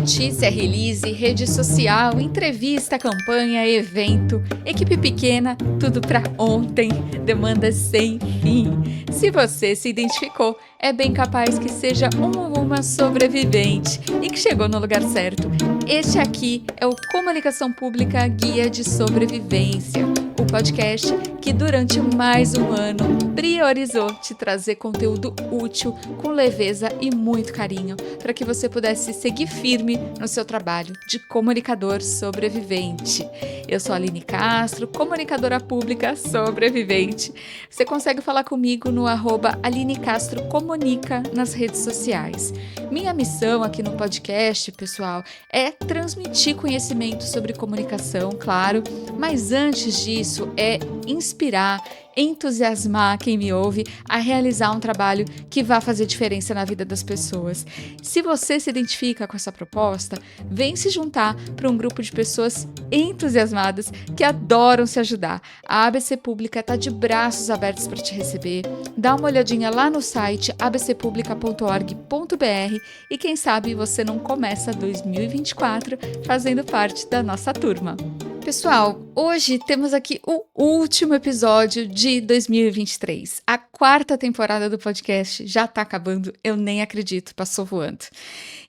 Notícia, release, rede social, entrevista, campanha, evento, equipe pequena, tudo para ontem, demandas sem fim. Se você se identificou, é bem capaz que seja uma sobrevivente e que chegou no lugar certo. Este aqui é o Comunicação Pública Guia de Sobrevivência, o podcast que durante mais um ano priorizou te trazer conteúdo útil, com leveza e muito carinho, para que você pudesse seguir firme no seu trabalho de comunicador sobrevivente. Eu sou a Aline Castro, comunicadora pública sobrevivente. Você consegue falar comigo no @AlineCastroComunica nas redes sociais. Minha missão aqui no podcast, pessoal, é transmitir conhecimento sobre comunicação, claro, mas antes disso é inspirar, entusiasmar quem me ouve a realizar um trabalho que vá fazer diferença na vida das pessoas. Se você se identifica com essa proposta, vem se juntar para um grupo de pessoas entusiasmadas que adoram se ajudar. A ABC Pública está de braços abertos para te receber. Dá uma olhadinha lá no site abcpublica.org.br e quem sabe você não começa 2024 fazendo parte da nossa turma. Pessoal, hoje temos aqui o último episódio de 2023. A quarta temporada do podcast já tá acabando, eu nem acredito, passou voando.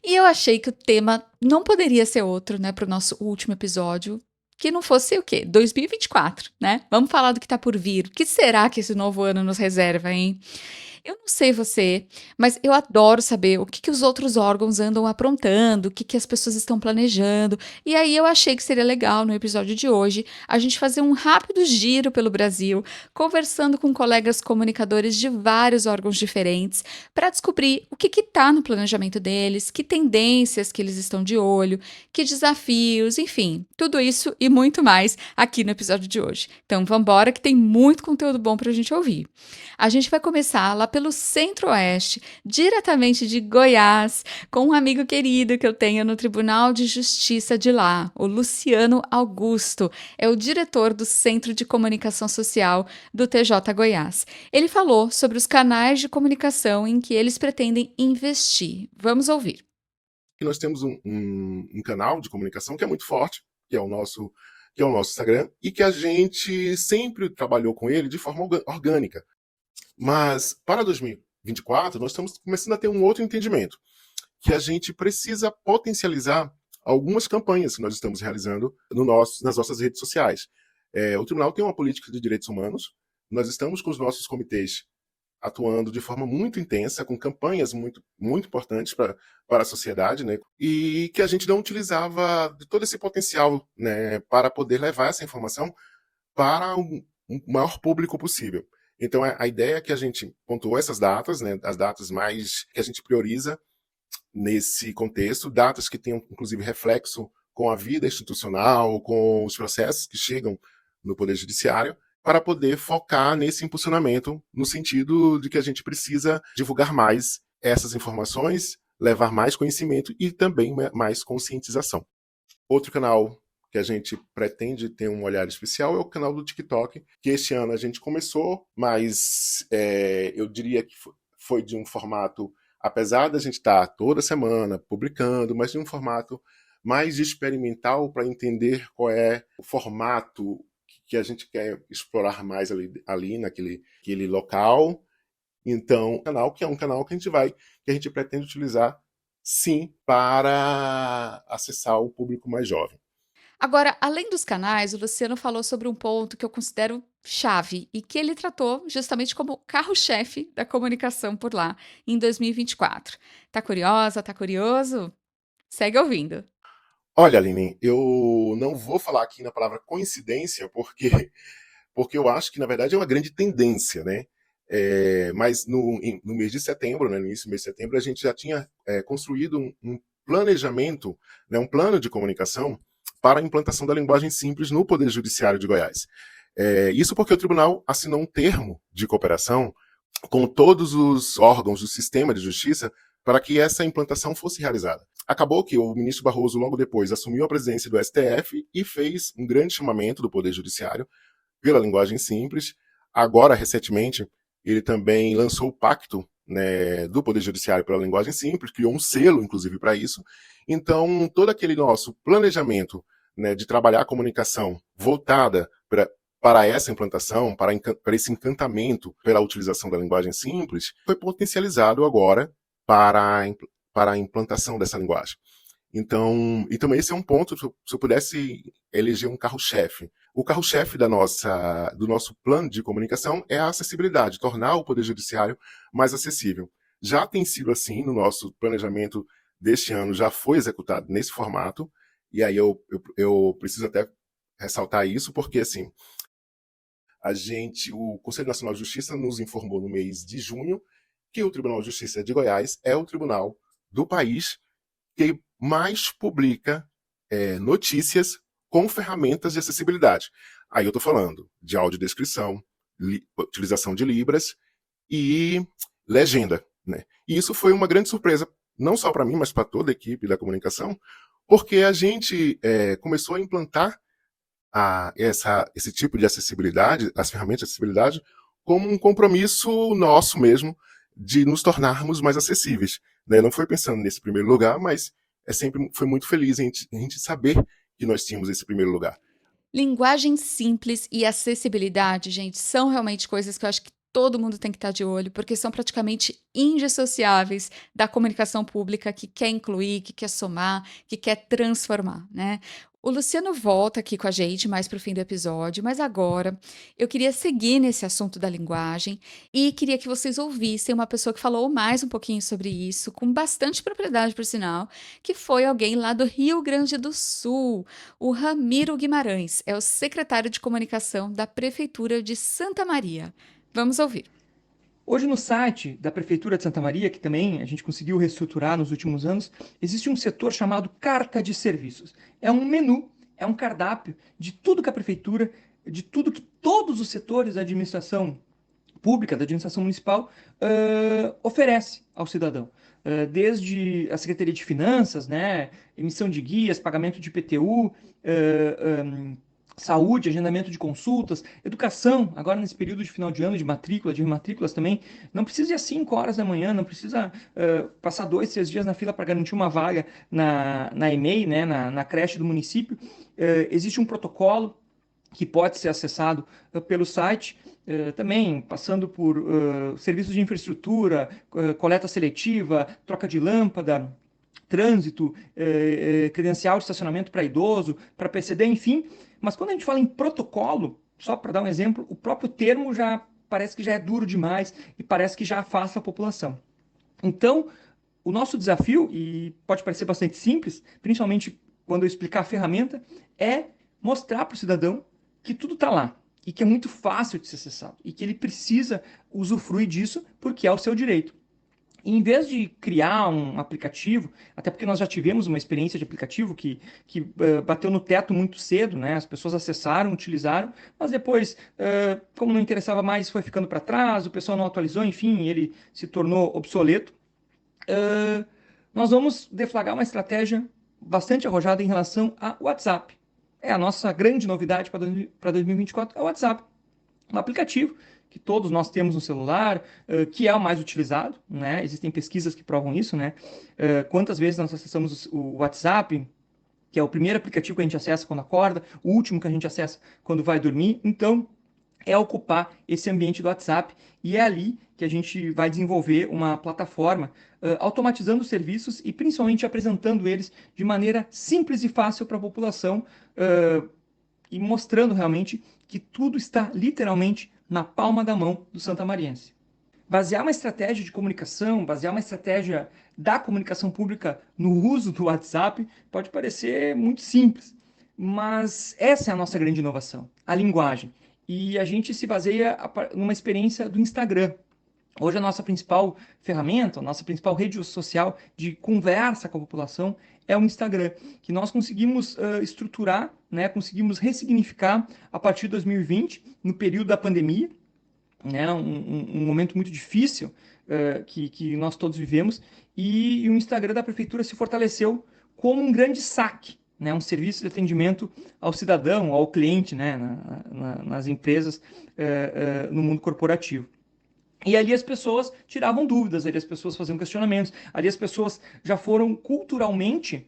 E eu achei que o tema não poderia ser outro, né, pro nosso último episódio, que não fosse o quê? 2024, né? Vamos falar do que tá por vir. O que será que esse novo ano nos reserva, hein? Eu não sei você, mas eu adoro saber o que os outros órgãos andam aprontando, o que as pessoas estão planejando. E aí eu achei que seria legal, no episódio de hoje, a gente fazer um rápido giro pelo Brasil, conversando com colegas comunicadores de vários órgãos diferentes, para descobrir o que está no planejamento deles, que tendências que eles estão de olho, que desafios, enfim, tudo isso e muito mais aqui no episódio de hoje. Então vamos embora que tem muito conteúdo bom para a gente ouvir. A gente vai começar lá pelo Centro-Oeste, diretamente de Goiás, com um amigo querido que eu tenho no Tribunal de Justiça de lá, o Luciano Augusto. É o diretor do Centro de Comunicação Social do TJ Goiás. Ele falou sobre os canais de comunicação em que eles pretendem investir. Vamos ouvir. Nós temos um canal de comunicação que é muito forte, que é o nosso Instagram, e que a gente sempre trabalhou com ele de forma orgânica. Mas para 2024, nós estamos começando a ter um outro entendimento, que a gente precisa potencializar algumas campanhas que nós estamos realizando nas nossas redes sociais. O Tribunal tem uma política de direitos humanos, nós estamos com os nossos comitês atuando de forma muito intensa, com campanhas muito, muito importantes para a sociedade, né? E que a gente não utilizava de todo esse potencial, né, para poder levar essa informação para um maior público possível. Então, a ideia é que a gente pontuou essas datas, né, as datas mais que a gente prioriza nesse contexto, datas que tenham, inclusive, reflexo com a vida institucional, com os processos que chegam no Poder Judiciário, para poder focar nesse impulsionamento, no sentido de que a gente precisa divulgar mais essas informações, levar mais conhecimento e também mais conscientização. Outro canal que a gente pretende ter um olhar especial é o canal do TikTok, que este ano a gente começou, mas eu diria que foi de um formato, apesar da gente estar toda semana publicando, mas de um formato mais experimental para entender qual é o formato que a gente quer explorar mais ali naquele local. Então, que é um canal que a gente pretende utilizar, sim, para acessar o público mais jovem. Agora, além dos canais, o Luciano falou sobre um ponto que eu considero chave e que ele tratou justamente como carro-chefe da comunicação por lá em 2024. Tá curiosa? Tá curioso? Segue ouvindo. Olha, Aline, eu não vou falar aqui na palavra coincidência, porque eu acho que, na verdade, é uma grande tendência, né? Mas no mês de setembro, né, no início do mês de setembro, a gente já tinha construído um planejamento, né, um plano de comunicação para a implantação da linguagem simples no Poder Judiciário de Goiás. Isso porque o tribunal assinou um termo de cooperação com todos os órgãos do sistema de justiça para que essa implantação fosse realizada. Acabou que o ministro Barroso, logo depois, assumiu a presidência do STF e fez um grande chamamento do Poder Judiciário pela linguagem simples. Agora, recentemente, ele também lançou o Pacto né, do Poder Judiciário pela linguagem simples, criou um selo, inclusive, para isso. Então, todo aquele nosso planejamento, né, de trabalhar a comunicação voltada para essa implantação, para esse encantamento pela utilização da linguagem simples, foi potencializado agora para a implantação dessa linguagem. Então esse é um ponto, se eu pudesse eleger um carro-chefe. O carro-chefe do nosso plano de comunicação é a acessibilidade, tornar o Poder Judiciário mais acessível. Já tem sido assim no nosso planejamento deste ano, já foi executado nesse formato, e aí eu preciso até ressaltar isso, porque assim, o Conselho Nacional de Justiça nos informou no mês de junho que o Tribunal de Justiça de Goiás é o tribunal do país que mais publica notícias com ferramentas de acessibilidade. Aí eu estou falando de audiodescrição, utilização de Libras e legenda. Né? E isso foi uma grande surpresa, não só para mim, mas para toda a equipe da comunicação, porque a gente começou a implantar esse tipo de acessibilidade, as ferramentas de acessibilidade, como um compromisso nosso mesmo de nos tornarmos mais acessíveis. Né? Não foi pensando nesse primeiro lugar, mas sempre foi muito feliz a gente saber que nós tínhamos esse primeiro lugar. Linguagem simples e acessibilidade, gente, são realmente coisas que eu acho que todo mundo tem que estar de olho, porque são praticamente indissociáveis da comunicação pública que quer incluir, que quer somar, que quer transformar, né? O Luciano volta aqui com a gente mais para o fim do episódio, mas agora eu queria seguir nesse assunto da linguagem e queria que vocês ouvissem uma pessoa que falou mais um pouquinho sobre isso, com bastante propriedade, por sinal, que foi alguém lá do Rio Grande do Sul, o Ramiro Guimarães, é o secretário de comunicação da Prefeitura de Santa Maria. Vamos ouvir. Hoje no site da Prefeitura de Santa Maria, que também a gente conseguiu reestruturar nos últimos anos, existe um setor chamado Carta de Serviços. É um menu, é um cardápio de tudo que a Prefeitura, de tudo que todos os setores da administração pública, da administração municipal, oferece ao cidadão. Desde a Secretaria de Finanças, né, emissão de guias, pagamento de IPTU, saúde, agendamento de consultas, educação, agora nesse período de final de ano, de matrícula, de rematrículas também, não precisa ir às 5 horas da manhã, não precisa passar 2, 3 dias na fila para garantir uma vaga na EMEI, né, na creche do município. Existe um protocolo que pode ser acessado pelo site, também passando por serviços de infraestrutura, coleta seletiva, troca de lâmpada, trânsito, credencial de estacionamento para idoso, para PCD, enfim. Mas quando a gente fala em protocolo, só para dar um exemplo, o próprio termo já parece que já é duro demais e parece que já afasta a população. Então, o nosso desafio, e pode parecer bastante simples, principalmente quando eu explicar a ferramenta, é mostrar para o cidadão que tudo está lá e que é muito fácil de ser acessado e que ele precisa usufruir disso porque é o seu direito. E em vez de criar um aplicativo, até porque nós já tivemos uma experiência de aplicativo que bateu no teto muito cedo, né? As pessoas acessaram, utilizaram, mas depois, como não interessava mais, foi ficando para trás, o pessoal não atualizou, enfim, ele se tornou obsoleto. Nós vamos deflagrar uma estratégia bastante arrojada em relação ao WhatsApp. É a nossa grande novidade para 2024, é o WhatsApp. Um aplicativo que todos nós temos no celular, que é o mais utilizado, né? Existem pesquisas que provam isso, né? Quantas vezes nós acessamos o WhatsApp, que é o primeiro aplicativo que a gente acessa quando acorda, o último que a gente acessa quando vai dormir. Então, é ocupar esse ambiente do WhatsApp e é ali que a gente vai desenvolver uma plataforma automatizando os serviços e principalmente apresentando eles de maneira simples e fácil para a população e mostrando realmente que tudo está literalmente na palma da mão do santamariense. Basear uma estratégia de comunicação, basear uma estratégia da comunicação pública no uso do WhatsApp pode parecer muito simples, mas essa é a nossa grande inovação, a linguagem. E a gente se baseia numa experiência do Instagram. Hoje a nossa principal ferramenta, a nossa principal rede social de conversa com a população é o Instagram, que nós conseguimos estruturar, né, conseguimos ressignificar a partir de 2020, no período da pandemia, né, um momento muito difícil que nós todos vivemos, e o Instagram da Prefeitura se fortaleceu como um grande saque, né, um serviço de atendimento ao cidadão, ao cliente, né, nas empresas, no mundo corporativo. E ali as pessoas tiravam dúvidas, ali as pessoas faziam questionamentos, ali as pessoas já foram culturalmente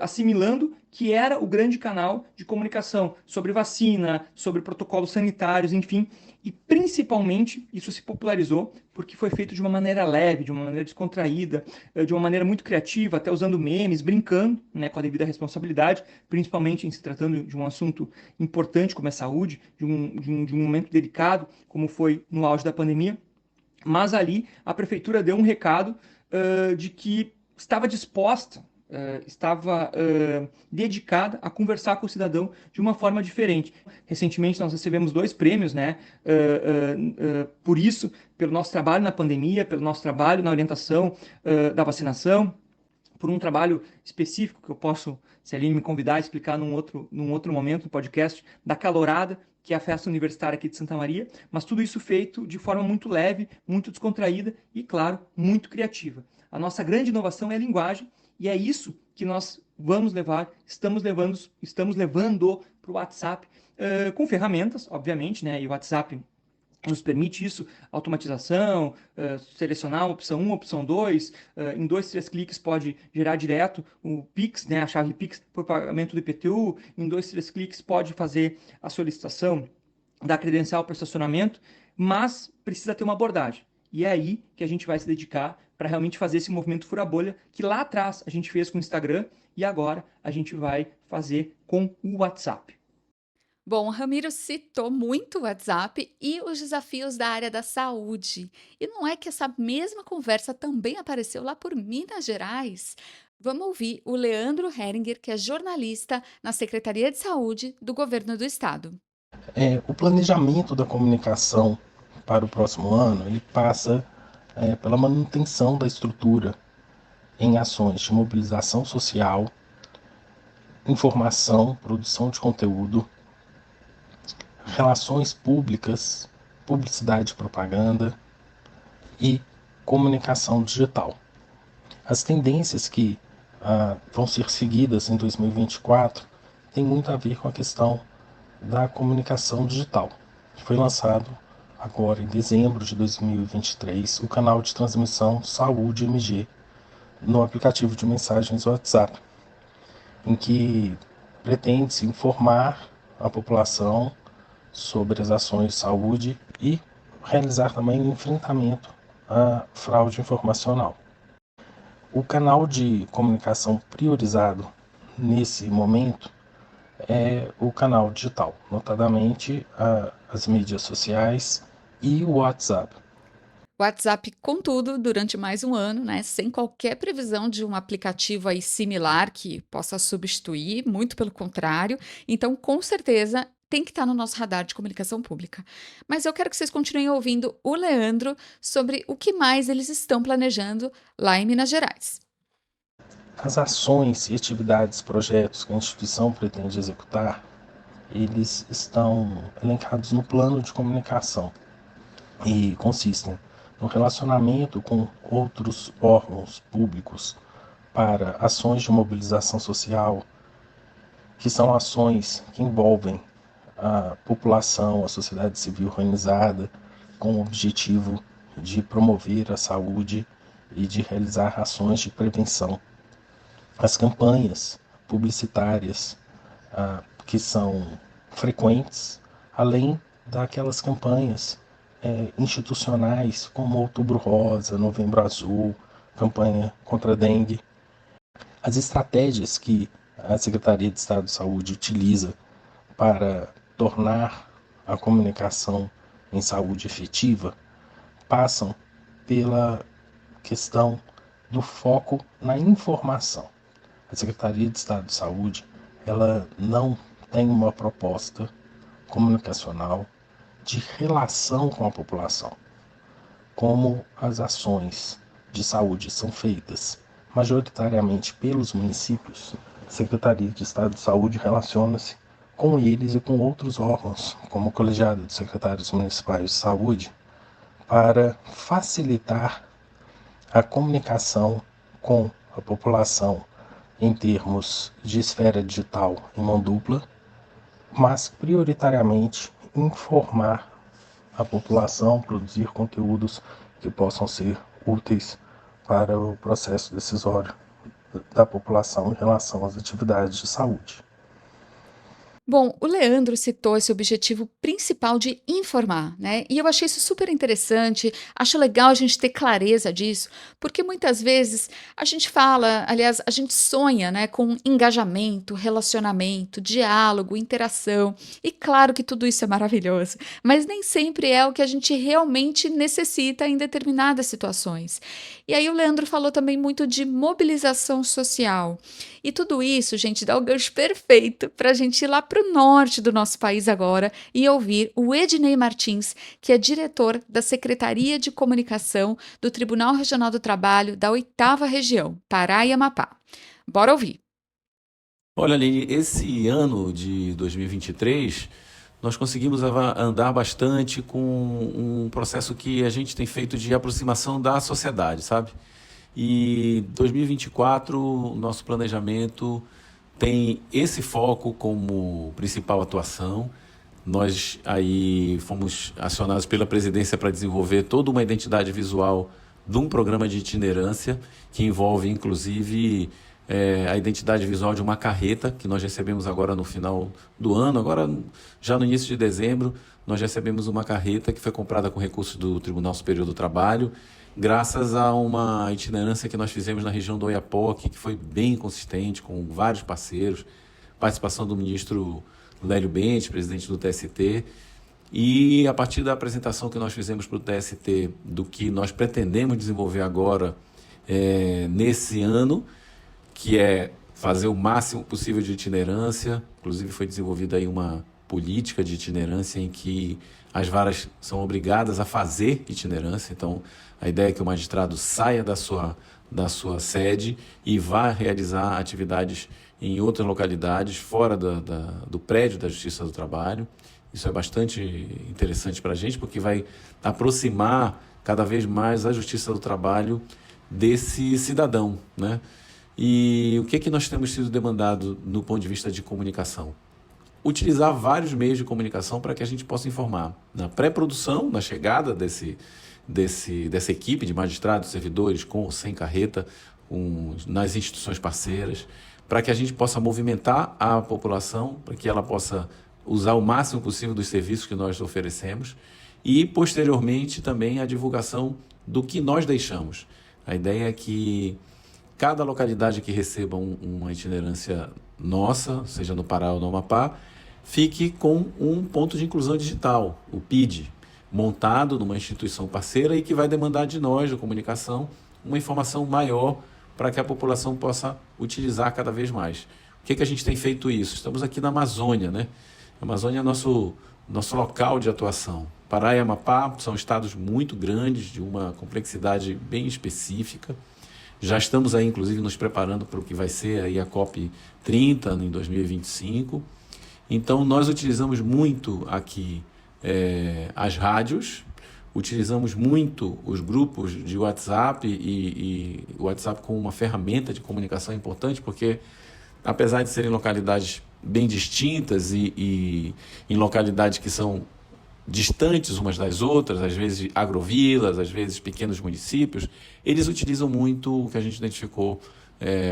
assimilando que era o grande canal de comunicação sobre vacina, sobre protocolos sanitários, enfim. E principalmente isso se popularizou porque foi feito de uma maneira leve, de uma maneira descontraída, de uma maneira muito criativa, até usando memes, brincando, né, com a devida responsabilidade, principalmente em se tratando de um assunto importante como a saúde, de um momento delicado, como foi no auge da pandemia. Mas ali a prefeitura deu um recado de que estava disposta, estava dedicada a conversar com o cidadão de uma forma diferente. Recentemente nós recebemos 2 prêmios, né? Por isso, pelo nosso trabalho na pandemia, pelo nosso trabalho na orientação da vacinação, por um trabalho específico que eu posso, se a Aline me convidar, explicar num outro momento no podcast, da Calorada, que é a festa universitária aqui de Santa Maria, mas tudo isso feito de forma muito leve, muito descontraída e, claro, muito criativa. A nossa grande inovação é a linguagem e é isso que nós vamos levar, estamos levando para o WhatsApp, com ferramentas, obviamente, né? E o WhatsApp nos permite isso, automatização, selecionar uma opção 1, opção 2, em 2, 3 cliques pode gerar direto o Pix, né, a chave Pix por pagamento do IPTU, em 2, 3 cliques pode fazer a solicitação da credencial para estacionamento, mas precisa ter uma abordagem. E é aí que a gente vai se dedicar para realmente fazer esse movimento fura-bolha que lá atrás a gente fez com o Instagram e agora a gente vai fazer com o WhatsApp. Bom, o Ramiro citou muito o WhatsApp e os desafios da área da saúde. E não é que essa mesma conversa também apareceu lá por Minas Gerais? Vamos ouvir o Leandro Heringer, que é jornalista na Secretaria de Saúde do Governo do Estado. O planejamento da comunicação para o próximo ano ele passa pela manutenção da estrutura em ações de mobilização social, informação, produção de conteúdo, relações públicas, publicidade e propaganda e comunicação digital. As tendências que vão ser seguidas em 2024 têm muito a ver com a questão da comunicação digital. Foi lançado agora em dezembro de 2023 o canal de transmissão Saúde MG no aplicativo de mensagens WhatsApp, em que pretende-se informar a população sobre as ações de saúde e realizar também o enfrentamento à fraude informacional. O canal de comunicação priorizado nesse momento é o canal digital, notadamente as mídias sociais e o WhatsApp. WhatsApp, contudo, durante mais um ano, né, sem qualquer previsão de um aplicativo aí similar que possa substituir, muito pelo contrário. Então, com certeza, tem que estar no nosso radar de comunicação pública. Mas eu quero que vocês continuem ouvindo o Leandro sobre o que mais eles estão planejando lá em Minas Gerais. As ações e atividades, projetos que a instituição pretende executar, eles estão elencados no plano de comunicação e consistem no relacionamento com outros órgãos públicos para ações de mobilização social, que são ações que envolvem a população, a sociedade civil organizada, com o objetivo de promover a saúde e de realizar ações de prevenção. As campanhas publicitárias que são frequentes, além daquelas campanhas institucionais como Outubro Rosa, Novembro Azul, campanha contra a dengue. As estratégias que a Secretaria de Estado de Saúde utiliza para tornar a comunicação em saúde efetiva passam pela questão do foco na informação. A Secretaria de Estado de Saúde ela não tem uma proposta comunicacional de relação com a população. Como as ações de saúde são feitas majoritariamente pelos municípios, a Secretaria de Estado de Saúde relaciona-se com eles e com outros órgãos, como o Colegiado de Secretários Municipais de Saúde, para facilitar a comunicação com a população em termos de esfera digital em mão dupla, mas prioritariamente informar à população, produzir conteúdos que possam ser úteis para o processo decisório da população em relação às atividades de saúde. Bom, o Leandro citou esse objetivo principal de informar, né? E eu achei isso super interessante, acho legal a gente ter clareza disso, porque muitas vezes a gente fala, aliás, a gente sonha, né, com engajamento, relacionamento, diálogo, interação, e claro que tudo isso é maravilhoso, mas nem sempre é o que a gente realmente necessita em determinadas situações. E aí o Leandro falou também muito de mobilização social. E tudo isso, gente, dá o gancho perfeito para a gente ir lá para o norte do nosso país agora e ouvir o Ednei Martins, que é diretor da Secretaria de Comunicação do Tribunal Regional do Trabalho da 8ª Região, Pará e Amapá. Bora ouvir. Olha, Aline, esse ano de 2023, nós conseguimos andar bastante com um processo que a gente tem feito de aproximação da sociedade, sabe? E 2024, o nosso planejamento tem esse foco como principal atuação. Nós aí fomos acionados pela presidência para desenvolver toda uma identidade visual de um programa de itinerância que envolve, inclusive, a identidade visual de uma carreta que nós recebemos agora no final do ano. Agora, já no início de dezembro, nós recebemos uma carreta que foi comprada com recursos do Tribunal Superior do Trabalho, graças a uma itinerância que nós fizemos na região do Oiapoque, que foi bem consistente, com vários parceiros, participação do ministro Lélio Bentes, presidente do TST, e a partir da apresentação que nós fizemos para o TST do que nós pretendemos desenvolver agora nesse ano, que é fazer o máximo possível de itinerância. Inclusive foi desenvolvida aí uma política de itinerância em que as varas são obrigadas a fazer itinerância. Então, a ideia é que o magistrado saia da sua sede e vá realizar atividades em outras localidades, fora do prédio da Justiça do Trabalho. Isso é bastante interessante para a gente, porque vai aproximar cada vez mais a Justiça do Trabalho desse cidadão, né? E o que nós temos sido demandado no ponto de vista de comunicação? Utilizar vários meios de comunicação para que a gente possa informar na pré-produção, na chegada dessa equipe de magistrados, servidores, com ou sem carreta, nas instituições parceiras, para que a gente possa movimentar a população, para que ela possa usar o máximo possível dos serviços que nós oferecemos e, posteriormente, também a divulgação do que nós deixamos. A ideia é que cada localidade que receba uma itinerância nossa, seja no Pará ou no Amapá, fique com um ponto de inclusão digital, o PID, montado numa instituição parceira e que vai demandar de nós, da comunicação, uma informação maior para que a população possa utilizar cada vez mais. O que a gente tem feito isso? Estamos aqui na Amazônia, né? A Amazônia é nosso local de atuação. Pará e Amapá são estados muito grandes, de uma complexidade bem específica. Já estamos aí, inclusive, nos preparando para o que vai ser aí a COP30 em 2025. Então, nós utilizamos muito aqui as rádios, utilizamos muito os grupos de WhatsApp e o WhatsApp como uma ferramenta de comunicação importante, porque, apesar de serem localidades bem distintas e em localidades que são distantes umas das outras, às vezes agrovilas, às vezes pequenos municípios, eles utilizam muito o que a gente identificou,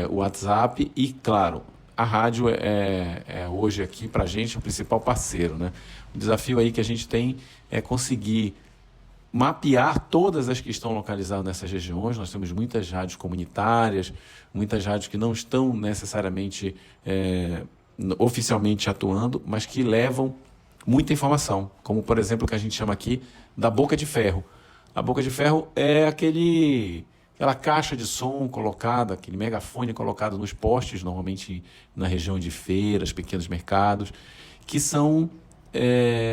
o WhatsApp e, claro, a rádio é hoje aqui para a gente o principal parceiro, né? O desafio aí que a gente tem é conseguir mapear todas as que estão localizadas nessas regiões. Nós temos muitas rádios comunitárias, muitas rádios que não estão necessariamente oficialmente atuando, mas que levam muita informação, como, por exemplo, o que a gente chama aqui da boca de ferro. A boca de ferro é aquela caixa de som colocada, aquele megafone colocado nos postes, normalmente na região de feiras, pequenos mercados, que são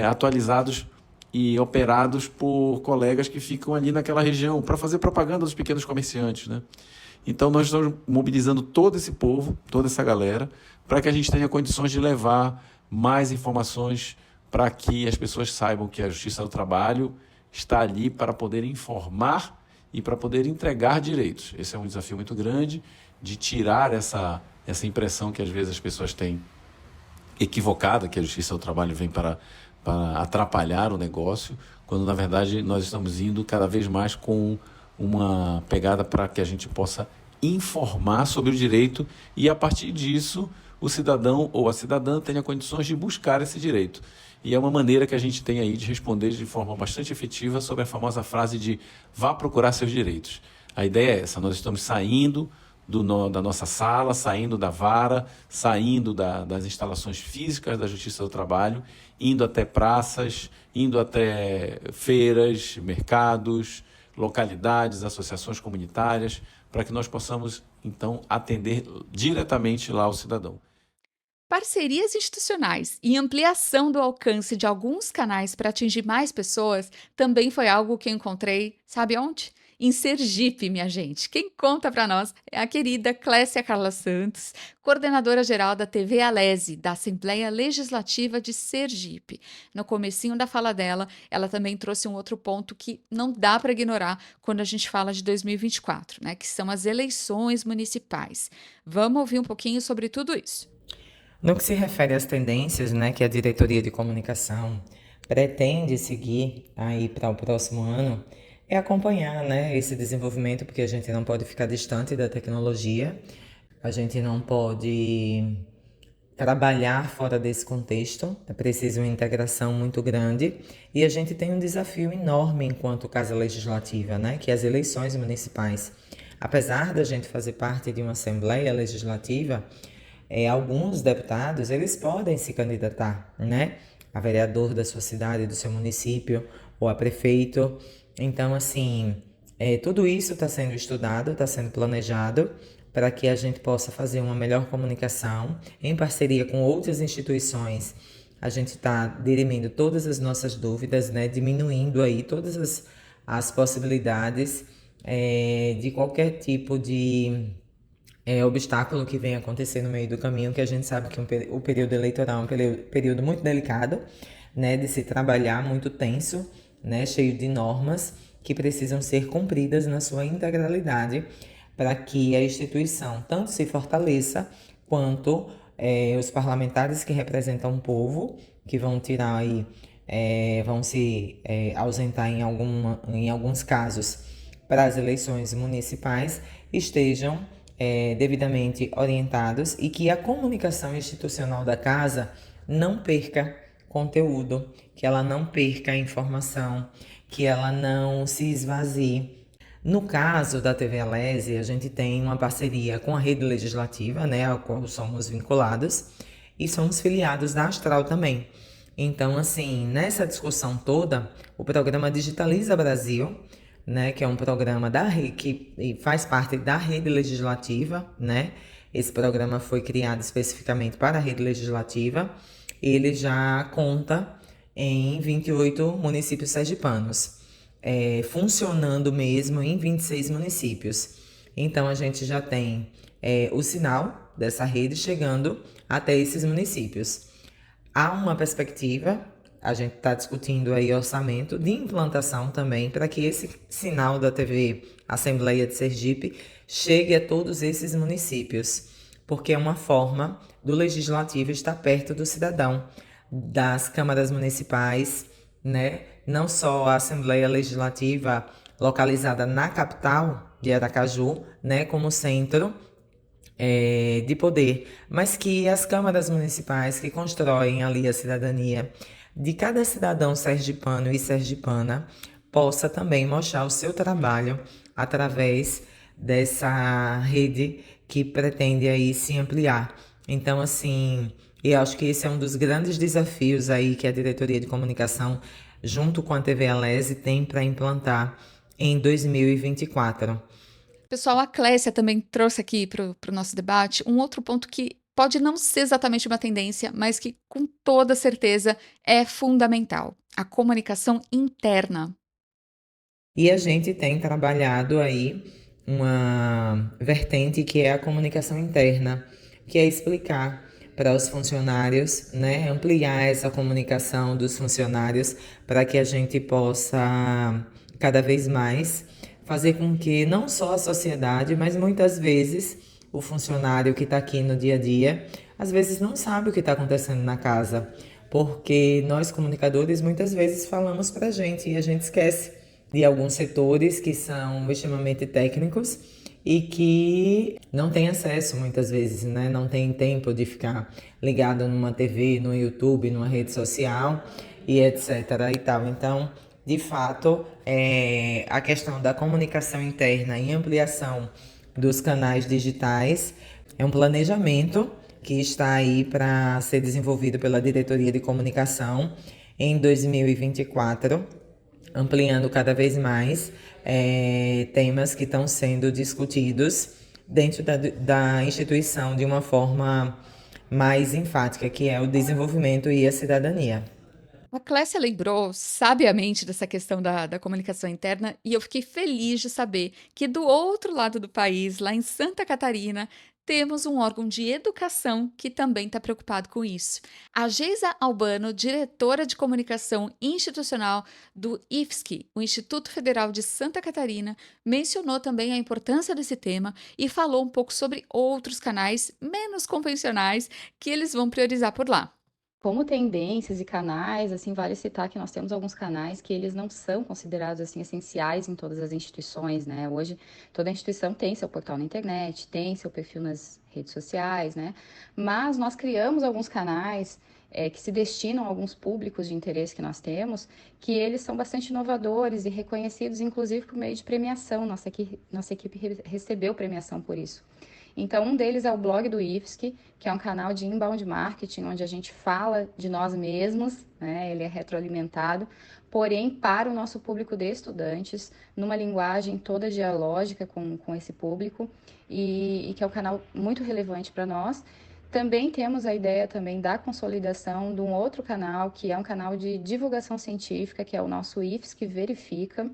atualizados e operados por colegas que ficam ali naquela região para fazer propaganda dos pequenos comerciantes, né? Então, nós estamos mobilizando todo esse povo, toda essa galera, para que a gente tenha condições de levar mais informações para que as pessoas saibam que a Justiça do Trabalho está ali para poder informar e para poder entregar direitos. Esse é um desafio muito grande, de tirar essa impressão que às vezes as pessoas têm equivocada, que a Justiça do Trabalho vem para atrapalhar o negócio, quando na verdade nós estamos indo cada vez mais com uma pegada para que a gente possa informar sobre o direito e, a partir disso, o cidadão ou a cidadã tenha condições de buscar esse direito. E é uma maneira que a gente tem aí de responder de forma bastante efetiva sobre a famosa frase de vá procurar seus direitos. A ideia é essa, nós estamos saindo da nossa sala, saindo da vara, saindo das instalações físicas da Justiça do Trabalho, indo até praças, indo até feiras, mercados, localidades, associações comunitárias, para que nós possamos, então, atender diretamente lá o cidadão. Parcerias institucionais e ampliação do alcance de alguns canais para atingir mais pessoas também foi algo que eu encontrei, sabe onde? Em Sergipe, minha gente. Quem conta para nós é a querida Clécia Carla Santos, coordenadora-geral da TV Alese, da Assembleia Legislativa de Sergipe. No comecinho da fala dela, ela também trouxe um outro ponto que não dá para ignorar quando a gente fala de 2024, né? Que são as eleições municipais. Vamos ouvir um pouquinho sobre tudo isso. No que se refere às tendências, né, que a diretoria de comunicação pretende seguir aí para o próximo ano, é acompanhar, né, esse desenvolvimento, porque a gente não pode ficar distante da tecnologia, a gente não pode trabalhar fora desse contexto, é preciso uma integração muito grande e a gente tem um desafio enorme enquanto Casa Legislativa, né, que é as eleições municipais. Apesar da gente fazer parte de uma Assembleia Legislativa, alguns deputados, eles podem se candidatar, né, a vereador da sua cidade, do seu município, ou a prefeito. Então, assim, tudo isso está sendo estudado, está sendo planejado para que a gente possa fazer uma melhor comunicação em parceria com outras instituições. A gente está dirimindo todas as nossas dúvidas, né, diminuindo aí todas as possibilidades de qualquer tipo de obstáculo que venha acontecer no meio do caminho, que a gente sabe que o período eleitoral é um período muito delicado, né, de se trabalhar, muito tenso, né, cheio de normas que precisam ser cumpridas na sua integralidade para que a instituição tanto se fortaleça quanto os parlamentares que representam o povo, que vão tirar aí, vão se ausentar em alguns casos para as eleições municipais, estejam devidamente orientados e que a comunicação institucional da casa não perca conteúdo, que ela não perca informação, que ela não se esvazie. No caso da TV Alese, a gente tem uma parceria com a Rede Legislativa, né, ao qual somos vinculados, e somos filiados da Astral também. Então, assim, nessa discussão toda, o programa Digitaliza Brasil, né, que é um programa que faz parte da Rede Legislativa, né? Esse programa foi criado especificamente para a Rede Legislativa. Ele já conta em 28 municípios sergipanos, funcionando mesmo em 26 municípios. Então, a gente já tem o sinal dessa rede chegando até esses municípios. Há uma perspectiva, a gente está discutindo aí orçamento de implantação também para que esse sinal da TV Assembleia de Sergipe chegue a todos esses municípios, porque é uma forma do Legislativo estar perto do cidadão, das câmaras municipais, né? Não só a Assembleia Legislativa localizada na capital de Aracaju, né, como centro de poder, mas que as câmaras municipais que constroem ali a cidadania de cada cidadão sergipano e sergipana possa também mostrar o seu trabalho através dessa rede que pretende aí se ampliar. Então, assim, eu acho que esse é um dos grandes desafios aí que a Diretoria de Comunicação, junto com a TV Alese, tem para implantar em 2024. Pessoal, a Clécia também trouxe aqui para o nosso debate um outro ponto que pode não ser exatamente uma tendência, mas que com toda certeza é fundamental: a comunicação interna. E a gente tem trabalhado aí uma vertente que é a comunicação interna, que é explicar para os funcionários, né, ampliar essa comunicação dos funcionários para que a gente possa cada vez mais fazer com que não só a sociedade, mas muitas vezes o funcionário que está aqui no dia a dia, às vezes não sabe o que está acontecendo na casa, porque nós comunicadores muitas vezes falamos para a gente e a gente esquece de alguns setores que são extremamente técnicos e que não tem acesso muitas vezes, né? Não tem tempo de ficar ligado numa TV, no YouTube, numa rede social e etc. e tal. Então, de fato, a questão da comunicação interna e ampliação dos canais digitais é um planejamento que está aí para ser desenvolvido pela Diretoria de Comunicação em 2024, ampliando cada vez mais temas que estão sendo discutidos dentro da instituição de uma forma mais enfática, que é o desenvolvimento e a cidadania. A Clécia lembrou sabiamente dessa questão da comunicação interna e eu fiquei feliz de saber que do outro lado do país, lá em Santa Catarina, temos um órgão de educação que também está preocupado com isso. A Geisa Albano, diretora de comunicação institucional do IFSC, o Instituto Federal de Santa Catarina, mencionou também a importância desse tema e falou um pouco sobre outros canais menos convencionais que eles vão priorizar por lá. Como tendências e canais, assim, vale citar que nós temos alguns canais que eles não são considerados, assim, essenciais em todas as instituições, né? Hoje, toda instituição tem seu portal na internet, tem seu perfil nas redes sociais, né? Mas nós criamos alguns canais que se destinam a alguns públicos de interesse que nós temos, que eles são bastante inovadores e reconhecidos, inclusive, por meio de premiação. Nossa equipe recebeu premiação por isso. Então, um deles é o blog do IFSC, que é um canal de inbound marketing, onde a gente fala de nós mesmos, né? Ele é retroalimentado, porém para o nosso público de estudantes, numa linguagem toda dialógica com esse público, e que é um canal muito relevante para nós. Também temos a ideia também da consolidação de um outro canal, que é um canal de divulgação científica, que é o nosso IFSC Verifica,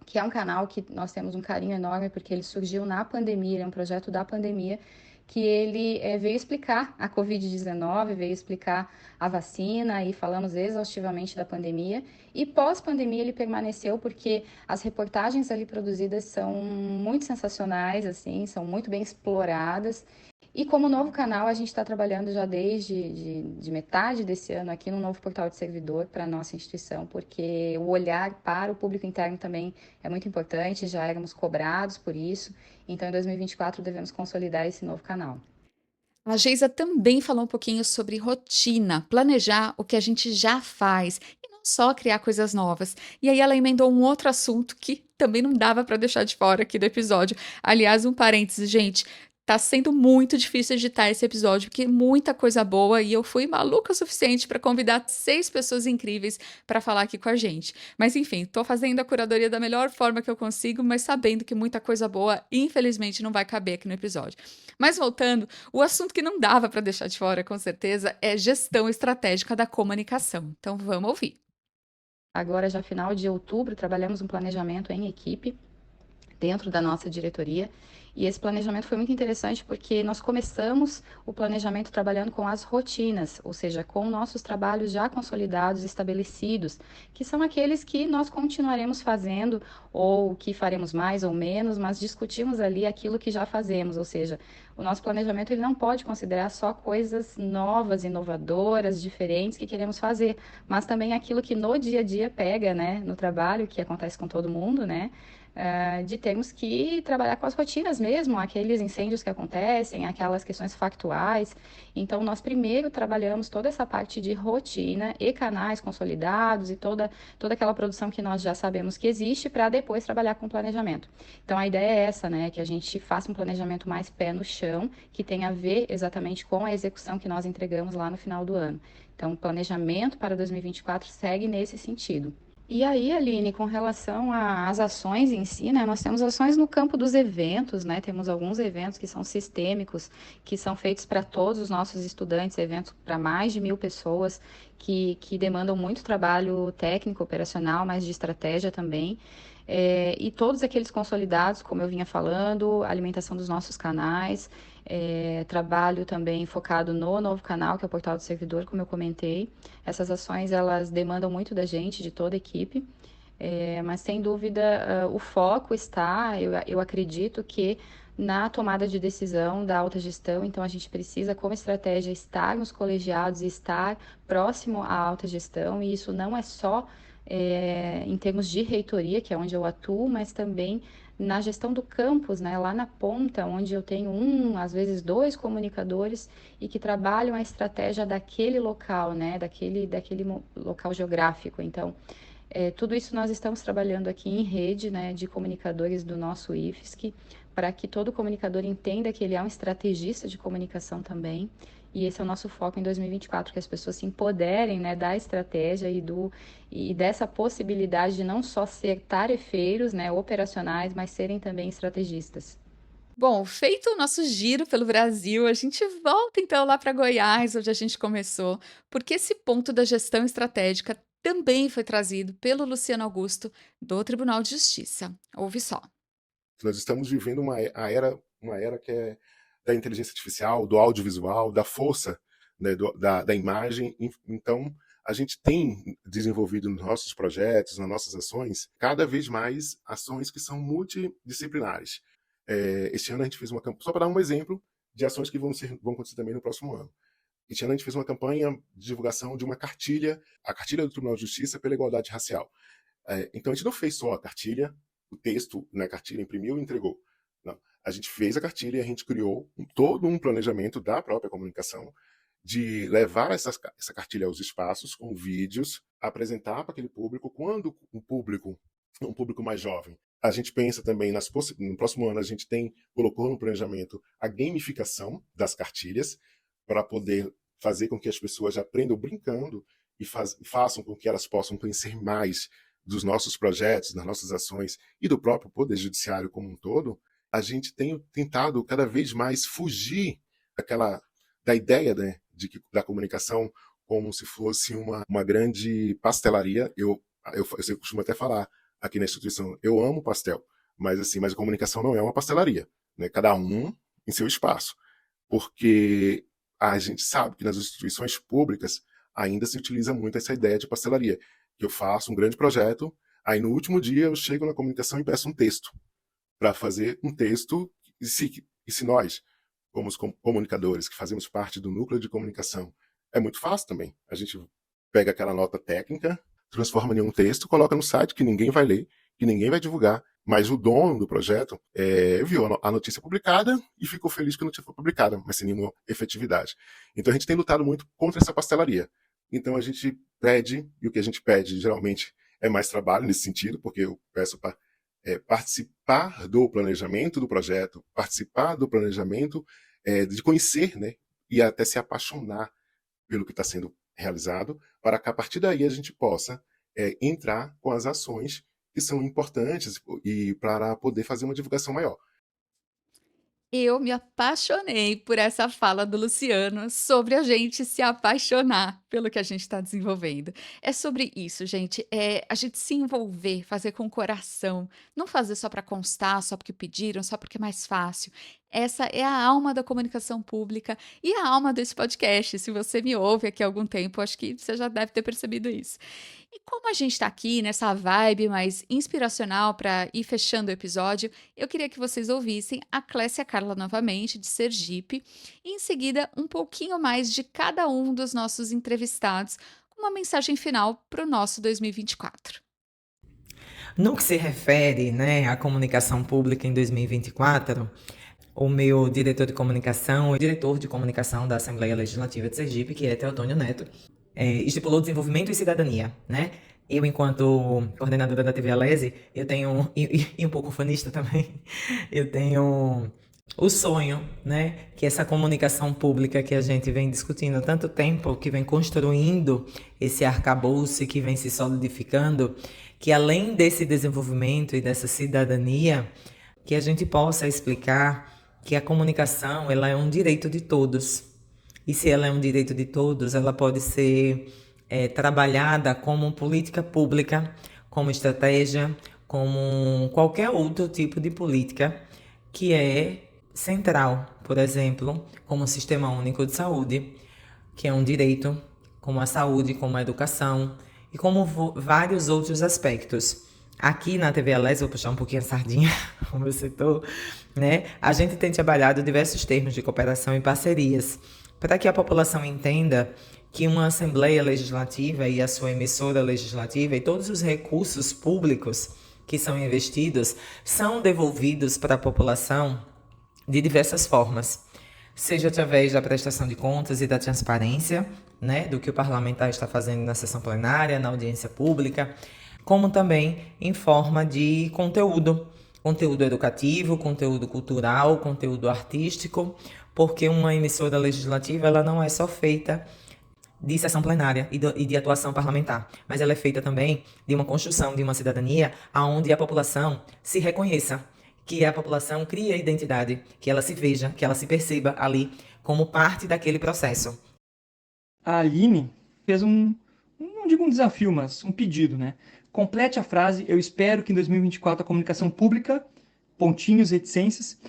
que é um canal que nós temos um carinho enorme, porque ele surgiu na pandemia, ele é um projeto da pandemia, que ele veio explicar a Covid-19, veio explicar a vacina, e falamos exaustivamente da pandemia. E pós-pandemia ele permaneceu porque as reportagens ali produzidas são muito sensacionais, assim, são muito bem exploradas. E como novo canal, a gente está trabalhando já desde de metade desse ano aqui no novo portal de servidor para a nossa instituição, porque o olhar para o público interno também é muito importante, já éramos cobrados por isso, então em 2024 devemos consolidar esse novo canal. A Geisa também falou um pouquinho sobre rotina, planejar o que a gente já faz e não só criar coisas novas. E aí ela emendou um outro assunto que também não dava para deixar de fora aqui do episódio. Aliás, um parênteses, gente. Tá sendo muito difícil editar esse episódio, porque muita coisa boa e eu fui maluca o suficiente para convidar 6 pessoas incríveis para falar aqui com a gente. Mas enfim, tô fazendo a curadoria da melhor forma que eu consigo, mas sabendo que muita coisa boa, infelizmente, não vai caber aqui no episódio. Mas voltando, o assunto que não dava para deixar de fora, com certeza, é gestão estratégica da comunicação. Então vamos ouvir. Agora, já final de outubro, trabalhamos um planejamento em equipe dentro da nossa diretoria. E esse planejamento foi muito interessante porque nós começamos o planejamento trabalhando com as rotinas, ou seja, com nossos trabalhos já consolidados, estabelecidos, que são aqueles que nós continuaremos fazendo ou que faremos mais ou menos, mas discutimos ali aquilo que já fazemos, ou seja, o nosso planejamento ele não pode considerar só coisas novas, inovadoras, diferentes que queremos fazer, mas também aquilo que no dia a dia pega, né, no trabalho, que acontece com todo mundo, né? De termos que trabalhar com as rotinas mesmo, aqueles incêndios que acontecem, aquelas questões factuais. Então, nós primeiro trabalhamos toda essa parte de rotina e canais consolidados e toda aquela produção que nós já sabemos que existe para depois trabalhar com planejamento. Então, a ideia é essa, né? Que a gente faça um planejamento mais pé no chão, que tenha a ver exatamente com a execução que nós entregamos lá no final do ano. Então, o planejamento para 2024 segue nesse sentido. E aí, Aline, com relação às ações em si, né, nós temos ações no campo dos eventos, né, temos alguns eventos que são sistêmicos, que são feitos para todos os nossos estudantes, eventos para mais de 1.000 pessoas, que demandam muito trabalho técnico, operacional, mas de estratégia também. E todos aqueles consolidados, como eu vinha falando, alimentação dos nossos canais, trabalho também focado no novo canal, que é o Portal do Servidor, como eu comentei. Essas ações, elas demandam muito da gente, de toda a equipe. Mas sem dúvida o foco está, eu acredito que na tomada de decisão da alta gestão. Então a gente precisa, como estratégia, estar nos colegiados e estar próximo à alta gestão, e isso não é só em termos de reitoria, que é onde eu atuo, mas também na gestão do campus, né, lá na ponta, onde eu tenho às vezes dois comunicadores e que trabalham a estratégia daquele local, né, daquele local geográfico. Então, tudo isso nós estamos trabalhando aqui em rede, né, de comunicadores do nosso IFSC, para que todo comunicador entenda que ele é um estrategista de comunicação também. E esse é o nosso foco em 2024, que as pessoas se empoderem, né, da estratégia e dessa possibilidade de não só ser tarefeiros, né, operacionais, mas serem também estrategistas. Bom, feito o nosso giro pelo Brasil, a gente volta então lá para Goiás, onde a gente começou, porque esse ponto da gestão estratégica também foi trazido pelo Luciano Augusto, do Tribunal de Justiça. Ouve só. Nós estamos vivendo uma era que é da inteligência artificial, do audiovisual, da força, né, da imagem. Então, a gente tem desenvolvido nos nossos projetos, nas nossas ações, cada vez mais ações que são multidisciplinares. Este ano a gente fez uma campanha, só para dar um exemplo de ações que vão acontecer também no próximo ano. Este ano a gente fez uma campanha de divulgação de uma cartilha, a cartilha do Tribunal de Justiça pela igualdade racial. Então a gente não fez só a cartilha, o texto na cartilha, imprimiu e entregou. Não. A gente fez a cartilha e a gente criou todo um planejamento da própria comunicação de levar essa cartilha aos espaços com vídeos, apresentar para aquele público. Quando um público mais jovem, a gente pensa também no próximo ano, a gente colocou no planejamento a gamificação das cartilhas para poder fazer com que as pessoas aprendam brincando e façam com que elas possam conhecer mais dos nossos projetos, das nossas ações e do próprio Poder Judiciário como um todo. A gente tem tentado cada vez mais fugir da ideia, né, da comunicação como se fosse uma grande pastelaria. Eu costumo até falar aqui na instituição, eu amo pastel, mas a comunicação não é uma pastelaria, né? Cada um em seu espaço, porque a gente sabe que nas instituições públicas ainda se utiliza muito essa ideia de pastelaria, que eu faço um grande projeto, aí no último dia eu chego na comunicação e peço um texto, para fazer um texto, e se nós, como os comunicadores que fazemos parte do núcleo de comunicação, é muito fácil também. A gente pega aquela nota técnica, transforma em um texto, coloca no site que ninguém vai ler, que ninguém vai divulgar, mas o dono do projeto viu a notícia publicada e ficou feliz que a notícia foi publicada, mas sem nenhuma efetividade. Então a gente tem lutado muito contra essa pastelaria. Então a gente pede, e o que a gente pede geralmente é mais trabalho nesse sentido, porque eu peço para participar do planejamento do projeto, participar do planejamento, de conhecer, né, e até se apaixonar pelo que está sendo realizado, para que a partir daí a gente possa entrar com as ações que são importantes e para poder fazer uma divulgação maior. Eu me apaixonei por essa fala do Luciano sobre a gente se apaixonar pelo que a gente está desenvolvendo. É sobre isso, gente. É a gente se envolver, fazer com o coração, não fazer só para constar, só porque pediram, só porque é mais fácil. Essa é a alma da comunicação pública e a alma desse podcast. Se você me ouve aqui há algum tempo, acho que você já deve ter percebido isso. E como a gente está aqui nessa vibe mais inspiracional para ir fechando o episódio, eu queria que vocês ouvissem a Clécia Carla novamente, de Sergipe, e em seguida um pouquinho mais de cada um dos nossos entrevistados, com uma mensagem final para o nosso 2024. No que se refere, né, à comunicação pública em 2024, o meu diretor de comunicação, o diretor de comunicação da Assembleia Legislativa de Sergipe, que é Teotônio Neto, estipulou desenvolvimento e cidadania, né? Eu, enquanto coordenadora da TV Alese, eu tenho, e um pouco fanista também, eu tenho o sonho, né, que essa comunicação pública que a gente vem discutindo há tanto tempo, que vem construindo esse arcabouço, que vem se solidificando, que além desse desenvolvimento e dessa cidadania, que a gente possa explicar que a comunicação, ela é um direito de todos. E se ela é um direito de todos, ela pode ser trabalhada como política pública, como estratégia, como qualquer outro tipo de política que é central, por exemplo, como o Sistema Único de Saúde, que é um direito, como a saúde, como a educação e como vários outros aspectos. Aqui na TV Alés, vou puxar um pouquinho a sardinha, como você citou, né? A gente tem trabalhado diversos termos de cooperação e parcerias para que a população entenda que uma Assembleia Legislativa e a sua emissora legislativa e todos os recursos públicos que são investidos são devolvidos para a população de diversas formas, seja através da prestação de contas e da transparência, né, do que o parlamentar está fazendo na sessão plenária, na audiência pública, como também em forma de conteúdo educativo, conteúdo cultural, conteúdo artístico, porque uma emissora legislativa ela não é só feita de sessão plenária e de atuação parlamentar, mas ela é feita também de uma construção de uma cidadania onde a população se reconheça, que a população crie a identidade, que ela se veja, que ela se perceba ali como parte daquele processo. A Aline fez não digo um desafio, mas um pedido, né? Complete a frase: eu espero que em 2024 a comunicação pública, pontinhos, reticências.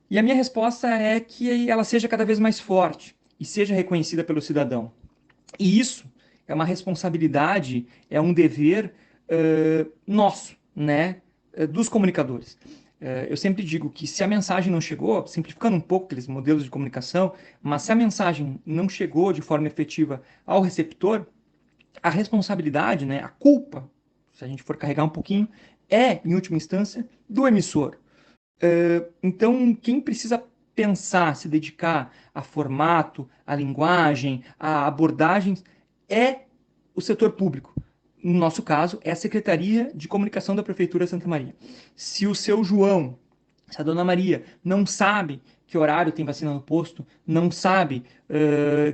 E a minha resposta é que ela seja cada vez mais forte e seja reconhecida pelo cidadão. E isso é uma responsabilidade, é um dever nosso, né, dos comunicadores. Eu sempre digo que se a mensagem não chegou, simplificando um pouco aqueles modelos de comunicação, mas se a mensagem não chegou de forma efetiva ao receptor, a responsabilidade, né, a culpa, se a gente for carregar um pouquinho, é, em última instância, do emissor. Então, quem precisa pensar, se dedicar a formato, a linguagem, a abordagens, é o setor público. No nosso caso, é a Secretaria de Comunicação da Prefeitura de Santa Maria. Se o seu João, se a dona Maria não sabe que horário tem vacina no posto, não sabe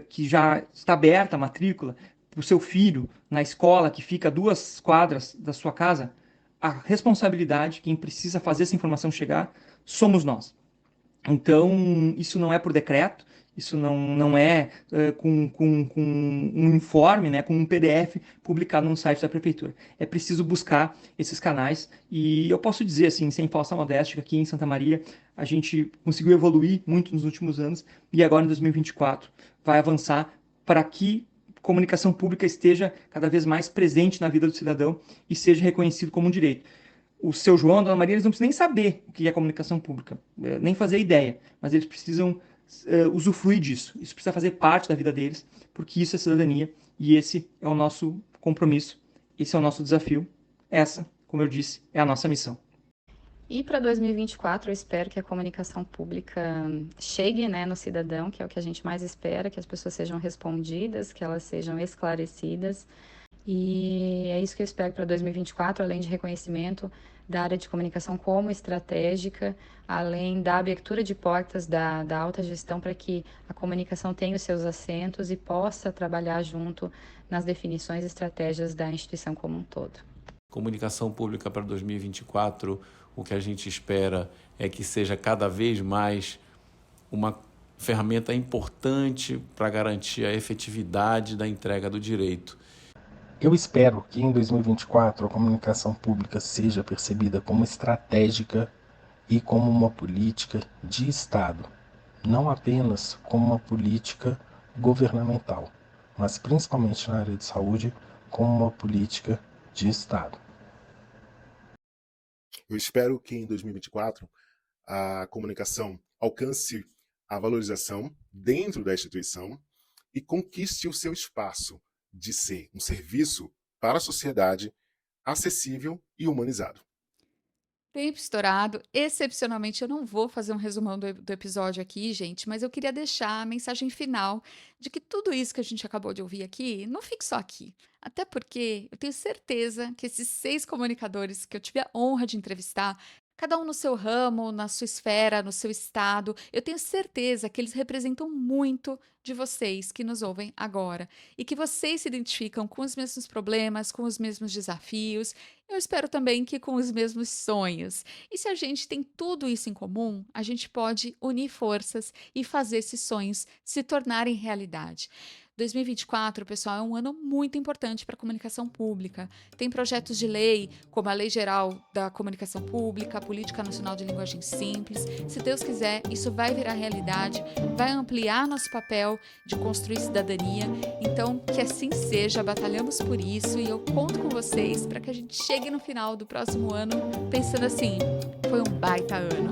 que já está aberta a matrícula para o seu filho na escola que fica a 2 quadras da sua casa, a responsabilidade, quem precisa fazer essa informação chegar, somos nós. Então, isso não é por decreto, isso não é com um informe, né, com um PDF publicado no site da prefeitura. É preciso buscar esses canais e eu posso dizer, assim, sem falsa modéstia, que aqui em Santa Maria a gente conseguiu evoluir muito nos últimos anos e agora em 2024 vai avançar para que comunicação pública esteja cada vez mais presente na vida do cidadão e seja reconhecido como um direito. O seu João, a dona Maria, eles não precisam nem saber o que é comunicação pública, nem fazer ideia, mas eles precisam usufruir disso. Isso precisa fazer parte da vida deles, porque isso é cidadania e esse é o nosso compromisso, esse é o nosso desafio. Essa, como eu disse, é a nossa missão. E para 2024, eu espero que a comunicação pública chegue, né, no cidadão, que é o que a gente mais espera, que as pessoas sejam respondidas, que elas sejam esclarecidas. E é isso que eu espero para 2024, além de reconhecimento da área de comunicação como estratégica, além da abertura de portas da alta gestão para que a comunicação tenha os seus assentos e possa trabalhar junto nas definições e estratégias da instituição como um todo. Comunicação pública para 2024, o que a gente espera é que seja cada vez mais uma ferramenta importante para garantir a efetividade da entrega do direito. Eu espero que em 2024 a comunicação pública seja percebida como estratégica e como uma política de Estado, não apenas como uma política governamental, mas principalmente na área de saúde, como uma política de Estado. Eu espero que em 2024 a comunicação alcance a valorização dentro da instituição e conquiste o seu espaço de ser um serviço para a sociedade acessível e humanizado. Tempo estourado. Excepcionalmente, eu não vou fazer um resumão do episódio aqui, gente, mas eu queria deixar a mensagem final de que tudo isso que a gente acabou de ouvir aqui não fique só aqui. Até porque eu tenho certeza que esses 6 comunicadores que eu tive a honra de entrevistar, cada um no seu ramo, na sua esfera, no seu estado, eu tenho certeza que eles representam muito de vocês que nos ouvem agora e que vocês se identificam com os mesmos problemas, com os mesmos desafios. Eu espero também que com os mesmos sonhos. E se a gente tem tudo isso em comum, a gente pode unir forças e fazer esses sonhos se tornarem realidade. 2024, pessoal, é um ano muito importante para a comunicação pública. Tem projetos de lei, como a Lei Geral da Comunicação Pública, a Política Nacional de Linguagem Simples. Se Deus quiser, isso vai virar realidade, vai ampliar nosso papel de construir cidadania. Então, que assim seja, batalhamos por isso e eu conto com vocês para que a gente chegue chegue no final do próximo ano pensando assim: foi um baita ano.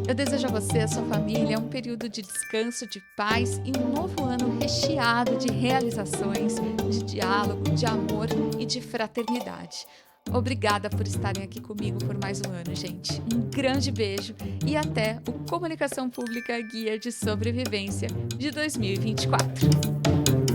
Eu desejo a você e a sua família um período de descanso, de paz e um novo ano recheado de realizações, de diálogo, de amor e de fraternidade. Obrigada por estarem aqui comigo por mais um ano, gente. Um grande beijo e até o Comunicação Pública Guia de Sobrevivência de 2024.